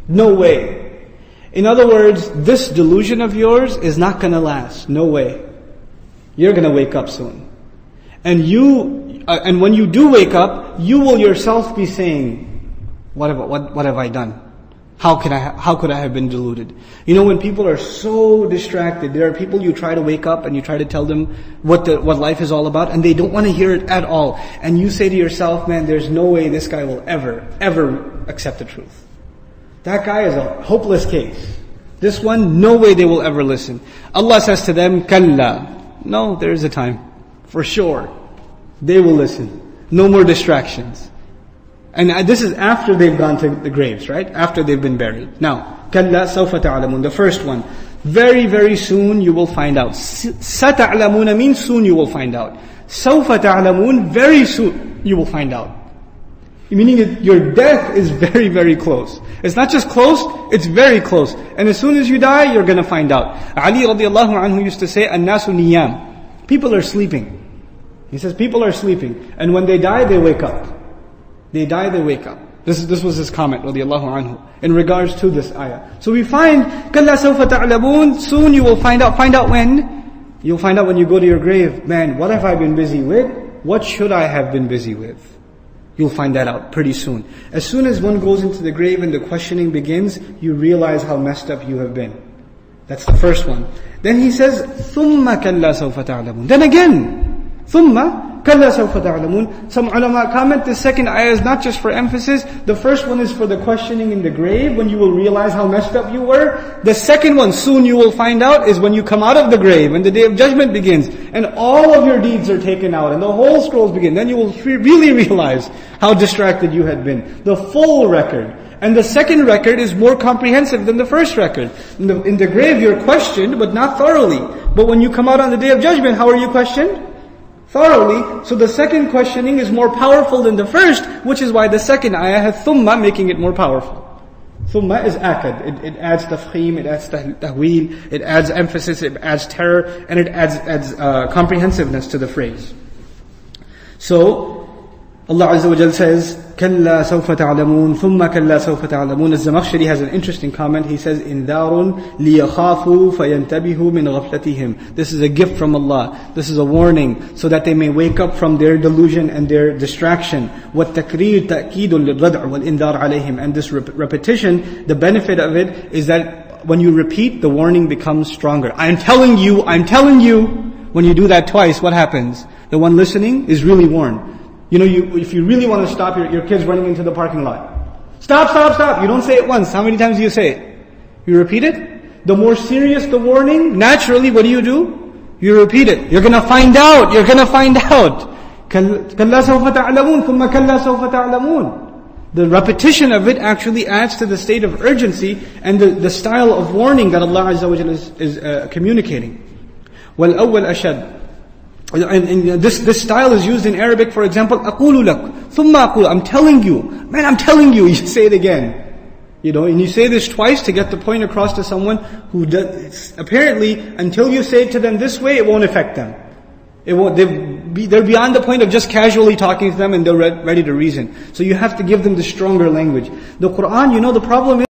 No way. In other words, this delusion of yours is not going to last. No way. You're going to wake up soon. And when you do wake up, you will yourself be saying, what have I done? How could I have been deluded? You know, when people are so distracted, there are people you try to wake up and you try to tell them what life is all about, and they don't want to hear it at all. And you say to yourself, man, there's no way this guy will ever accept the truth. That guy is a hopeless case. This one, no way they will ever listen. Allah says to them, Kalla. No, there is a time. For sure. They will listen. No more distractions. And this is after they've gone to the graves, right? After they've been buried. Now, Kalla sawfa ta'lamun. The first one. Very, very soon you will find out. Sata'lamuna means soon you will find out. Sawfa ta'lamun, very soon you will find out. Meaning that your death is very, very close. It's not just close, it's very close. And as soon as you die, you're going to find out. Ali radiallahu anhu used to say, An-nasu niyam. People are sleeping. He says, people are sleeping. And when they die, they wake up. They die, they wake up. This was his comment, radiallahu anhu, in regards to this ayah. So we find, Kalla sawfa ta'lamun, soon you will find out. Find out when? You'll find out when you go to your grave. Man, what have I been busy with? What should I have been busy with? You'll find that out pretty soon. As soon as one goes into the grave and the questioning begins, you realize how messed up you have been. That's the first one. Then he says, ثُمَّ كَلَّا سَوْفَ تَعْلَمُونَ. Then again, ثُمَّ كَلَّا سَوْفَ تَعْلَمُونَ. Some ulama comment, the second ayah is not just for emphasis. The first one is for the questioning in the grave, when you will realize how messed up you were. The second one, soon you will find out, is when you come out of the grave, when the day of judgment begins, and all of your deeds are taken out, and the whole scrolls begin. Then you will really realize how distracted you had been. The full record. And the second record is more comprehensive than the first record. In the grave you're questioned, but not thoroughly. But when you come out on the day of judgment, how are you questioned? Thoroughly. So the second questioning is more powerful than the first, which is why the second ayah has thumma, making it more powerful. Thumma is akad. It adds tafkhim, it adds tahweel, it adds emphasis, it adds terror, and it adds comprehensiveness to the phrase. So, Allah Azza wa Jal says, كَلَّا سَوْفَ تَعْلَمُونَ ثُمَّ كَلَّا سَوْفَ تَعْلَمُونَ. Az-Zamakhshari has an interesting comment. He says, إِنذَارٌ لِيَخَافُوا فَيَنْتَبِهُوا مِنْ غَفْلَتِهِمْ. This is a gift from Allah. This is a warning, so that they may wake up from their delusion and their distraction. وَالتَّكْرِيرُ تَأْكِيدٌ لِلْرَدْعُ وَالْإِنذَارُ عَلَيْهِمْ. And this repetition, the benefit of it is that when you repeat, the warning becomes stronger. I'm telling you. When you do that twice, what happens? The one listening is really warned. You know, if you really want to stop your kids running into the parking lot. Stop. You don't say it once. How many times do you say it? You repeat it? The more serious the warning, naturally, what do? You repeat it. You're gonna find out. كَلَّا سَوْفَ تَعْلَمُونَ ثُمَّ كَلَّا سَوْفَ تَعْلَمُونَ. The repetition of it actually adds to the state of urgency and the style of warning that Allah Azza wa Jalla is communicating. وَالْأَوَّلْ أَشَدْ. And this style is used in Arabic, for example, أَقُولُ لَكْ ثُمَّ أَقُولُ. I'm telling you. Man, I'm telling you. You say it again. You know, and you say this twice to get the point across to someone who does, apparently, until you say it to them this way, it won't affect them. They're beyond the point of just casually talking to them, and they're ready to reason. So you have to give them the stronger language. The Quran, the problem is,